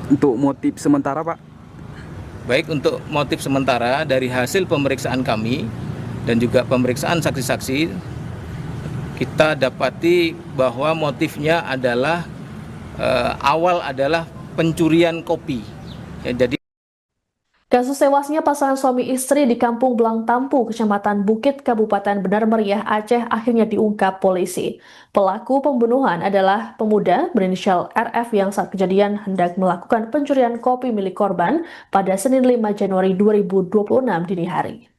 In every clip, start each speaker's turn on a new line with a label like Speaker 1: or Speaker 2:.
Speaker 1: Untuk motif sementara, Pak?
Speaker 2: Baik, untuk motif sementara dari hasil pemeriksaan kami dan juga pemeriksaan saksi-saksi, kita dapati bahwa motifnya adalah awal adalah pencurian kopi. Ya, jadi
Speaker 3: Kasus tewasnya pasangan suami istri di Kampung Belang Tampu, Kecamatan Bukit, Kabupaten Benar Meriah, Aceh akhirnya diungkap polisi. Pelaku pembunuhan adalah pemuda berinisial RF yang saat kejadian hendak melakukan pencurian kopi milik korban pada Senin 5 Januari 2026 dini hari.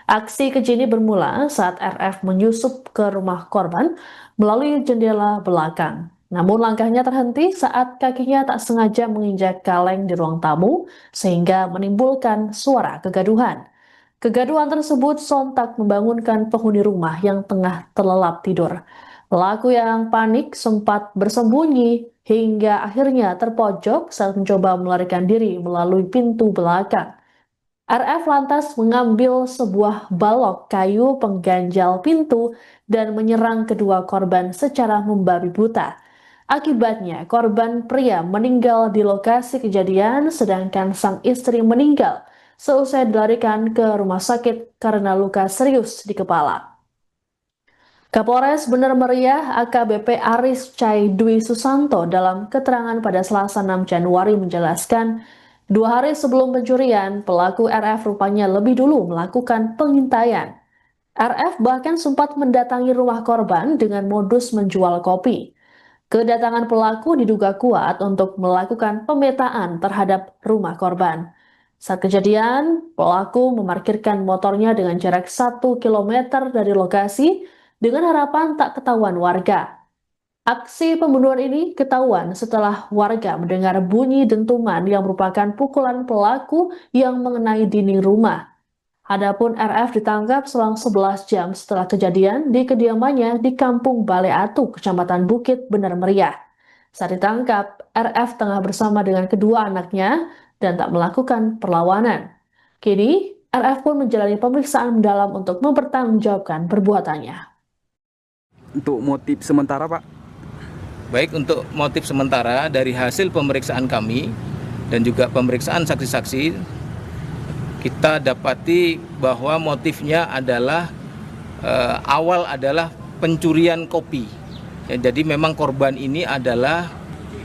Speaker 3: Aksi keji ini bermula saat RF menyusup ke rumah korban melalui jendela belakang. Namun langkahnya terhenti saat kakinya tak sengaja menginjak kaleng di ruang tamu sehingga menimbulkan suara kegaduhan. Kegaduhan tersebut sontak membangunkan penghuni rumah yang tengah terlelap tidur. Pelaku yang panik sempat bersembunyi hingga akhirnya terpojok saat mencoba melarikan diri melalui pintu belakang. RF lantas mengambil sebuah balok kayu pengganjal pintu dan menyerang kedua korban secara membabi buta. Akibatnya, korban pria meninggal di lokasi kejadian sedangkan sang istri meninggal seusai dilarikan ke rumah sakit karena luka serius di kepala. Kapolres Benar Meriah AKBP Aris Cai Dwi Susanto dalam keterangan pada Selasa 6 Januari menjelaskan, 2 hari sebelum pencurian, pelaku RF rupanya lebih dulu melakukan pengintaian. RF bahkan sempat mendatangi rumah korban dengan modus menjual kopi. Kedatangan pelaku diduga kuat untuk melakukan pemetaan terhadap rumah korban. Saat kejadian, pelaku memarkirkan motornya dengan jarak 1 kilometer dari lokasi dengan harapan tak ketahuan warga. Aksi pembunuhan ini ketahuan setelah warga mendengar bunyi dentuman yang merupakan pukulan pelaku yang mengenai dinding rumah. Adapun RF ditangkap selang 11 jam setelah kejadian di kediamannya di Kampung Bale Atu, Kecamatan Bukit, Benar Meriah. Saat ditangkap, RF tengah bersama dengan kedua anaknya dan tak melakukan perlawanan. Kini, RF pun menjalani pemeriksaan mendalam untuk mempertanggungjawabkan perbuatannya.
Speaker 1: Untuk motif sementara, Pak?
Speaker 2: baik, untuk motif sementara dari hasil pemeriksaan kami dan juga pemeriksaan saksi-saksi, kita dapati bahwa motifnya adalah awal adalah pencurian kopi. Ya, jadi memang korban ini adalah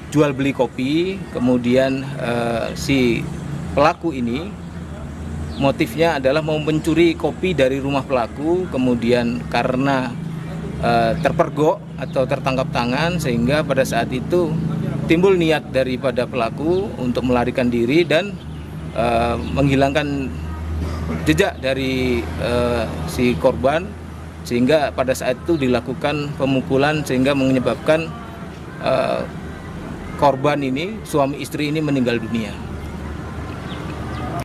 Speaker 2: jual beli kopi, kemudian si pelaku ini motifnya adalah mau mencuri kopi dari rumah pelaku, kemudian karena terpergok atau tertangkap tangan sehingga pada saat itu timbul niat daripada pelaku untuk melarikan diri dan menghilangkan jejak dari si korban, sehingga pada saat itu dilakukan pemukulan sehingga menyebabkan korban ini, suami istri ini meninggal dunia.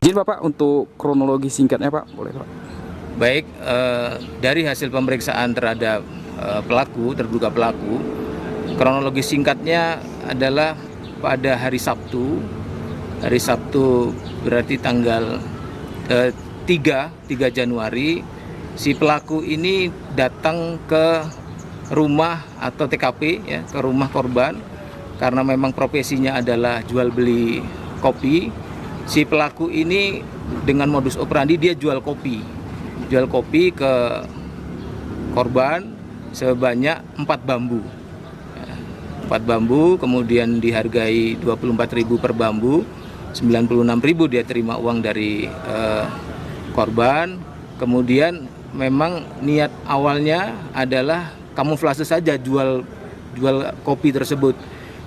Speaker 1: Izin Bapak untuk kronologi singkatnya, Pak, boleh, Pak?
Speaker 2: Baik, dari hasil pemeriksaan terhadap terduga pelaku, kronologi singkatnya adalah pada hari Sabtu berarti tanggal 3 Januari, si pelaku ini datang ke rumah atau TKP, ya, ke rumah korban karena memang profesinya adalah jual beli kopi. Si pelaku ini dengan modus operandi dia jual kopi ke korban sebanyak 4 bambu. 4 bambu, kemudian dihargai 24.000 per bambu, 96.000 dia terima uang dari korban. Kemudian memang niat awalnya adalah kamuflase saja jual kopi tersebut.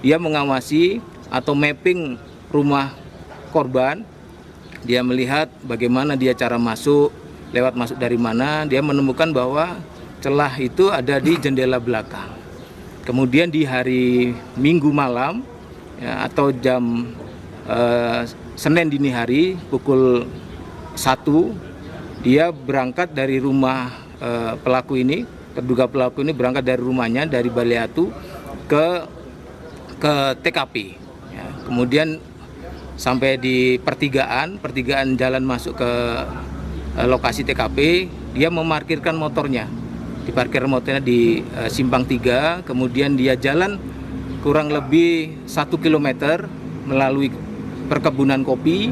Speaker 2: Dia mengawasi atau mapping rumah korban. Dia melihat bagaimana dia cara masuk dari mana. Dia menemukan bahwa celah itu ada di jendela belakang. Kemudian di hari Minggu malam, ya, atau jam Senin dini hari pukul 1, dia berangkat dari rumah terduga pelaku ini berangkat dari rumahnya dari Bale Atu ke TKP. Ya, kemudian sampai di pertigaan jalan masuk ke lokasi TKP, dia memarkirkan motornya. Diparkir motornya di Simpang 3, kemudian dia jalan kurang lebih 1 kilometer melalui perkebunan kopi,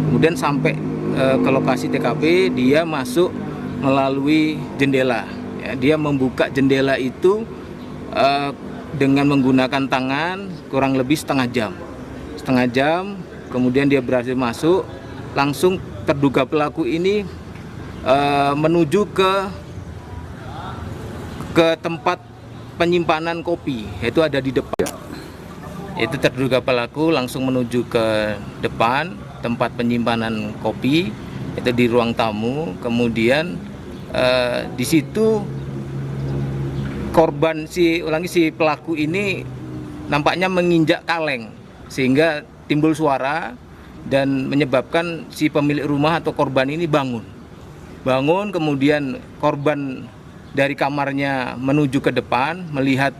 Speaker 2: kemudian sampai ke lokasi TKP dia masuk melalui jendela. Ya, dia membuka jendela itu dengan menggunakan tangan kurang lebih setengah jam, kemudian dia berhasil masuk. Langsung terduga pelaku ini menuju ke tempat penyimpanan kopi, yaitu ada di depan. Itu terduga pelaku langsung menuju ke depan tempat penyimpanan kopi, itu di ruang tamu. Kemudian di situ korban si pelaku ini nampaknya menginjak kaleng sehingga timbul suara dan menyebabkan si pemilik rumah atau korban ini bangun. Kemudian korban dari kamarnya menuju ke depan melihat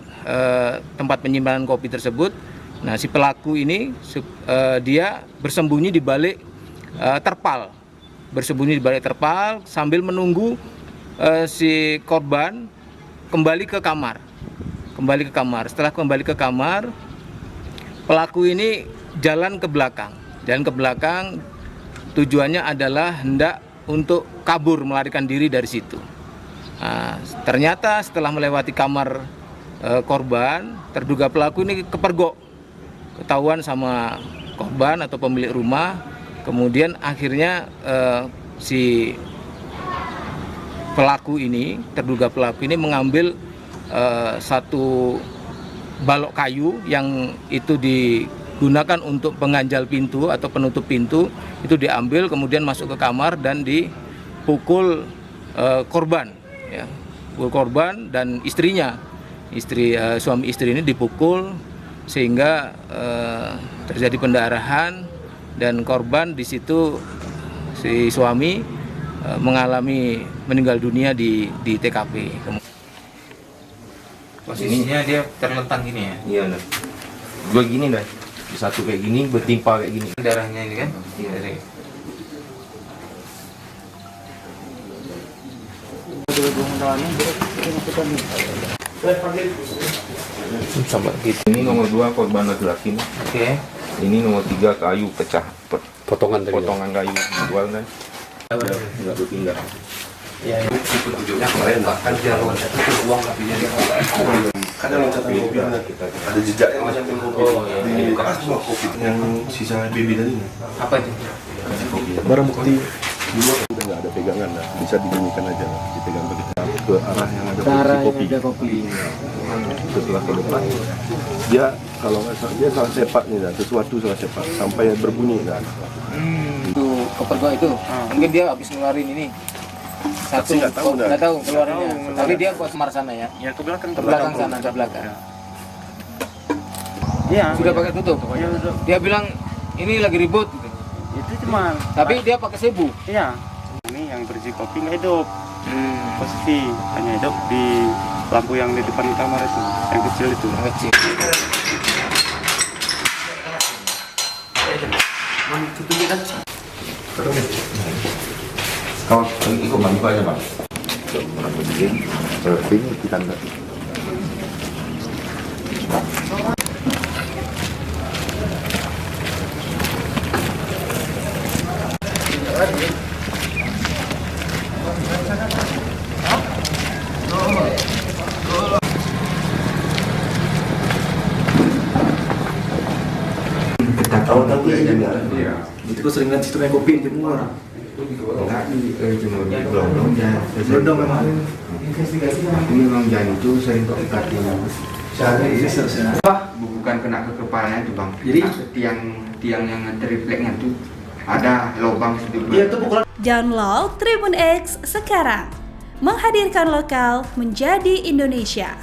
Speaker 2: tempat penyimpanan kopi tersebut. Nah, si pelaku ini dia bersembunyi di balik terpal, sambil menunggu si korban kembali ke kamar. Setelah kembali ke kamar, pelaku ini jalan ke belakang. Tujuannya adalah hendak untuk kabur, melarikan diri dari situ. Nah, ternyata setelah melewati kamar korban, terduga pelaku ini kepergok, ketahuan sama korban atau pemilik rumah. Kemudian akhirnya si terduga pelaku ini mengambil satu balok kayu yang itu digunakan untuk pengganjal pintu atau penutup pintu, itu diambil kemudian masuk ke kamar dan dipukul korban, ya. Pukul korban dan istrinya, suami istri ini dipukul sehingga terjadi pendarahan dan korban di situ si suami mengalami meninggal dunia di TKP.
Speaker 4: Posisinya dia terlentang gini ya?
Speaker 5: Iya, nah. Dua gini dah. Satu kayak gini, bertimpa kayak gini.
Speaker 4: Darahnya ini kan? Iya. Dari
Speaker 5: sama gitu. Ini nomor 2 korban laki-laki.
Speaker 4: Oke.
Speaker 5: Ini nomor 3 kayu pecah.
Speaker 6: Potongan
Speaker 5: kayu dijual kan? Enggak berpindah.
Speaker 4: Ya, itu tujuannya kemarin bahkan dia loncat itu uang kapinya dia
Speaker 7: ada loncatan kopi ada jejaknya loncatan kopi di bekas semua kopi yang sisa baby tadi
Speaker 4: apa itu?
Speaker 7: barang bukti dulu udah nggak ada pegangan lah, bisa dibunyikan aja lah, dipegang begitu ke arah yang ada kopi. Setelah ke depan dia kalau nggak salah dia salah sepak nih dah, sesuatu salah sepak sampai berbunyi kan.
Speaker 2: Itu kepergok itu mungkin dia habis ngeluarin ini satu, nggak tahu keluarnya, tapi dia ke kamar sana ya? Ya ke belakang sana. Iya. Sudah pakai tutup. Ya, dia bilang ini lagi ribut gitu.
Speaker 8: Itu cuma.
Speaker 2: Tapi dia pakai sebu.
Speaker 8: Iya. Ini yang berisi kopi nggak hidup. Posisi hanya hidup di lampu yang di depan kamar itu, yang kecil itu.
Speaker 5: Kau ikut mandi aja bang.
Speaker 7: Ini kita enggak.
Speaker 6: Itu keseringan situ kayak kopi jemur.
Speaker 5: Enggak di jemur di Blodong ya. Blodong memang. Tapi memang jangan itu sering kok ikatnya.
Speaker 9: Bukan kena ke kepalanya itu bang.
Speaker 6: Jadi
Speaker 9: tiang yang terrefleksnya itu ada lubang sedikit.
Speaker 6: dia tuh pukulan.
Speaker 10: Download Tribun X sekarang. Menghadirkan lokal menjadi Indonesia.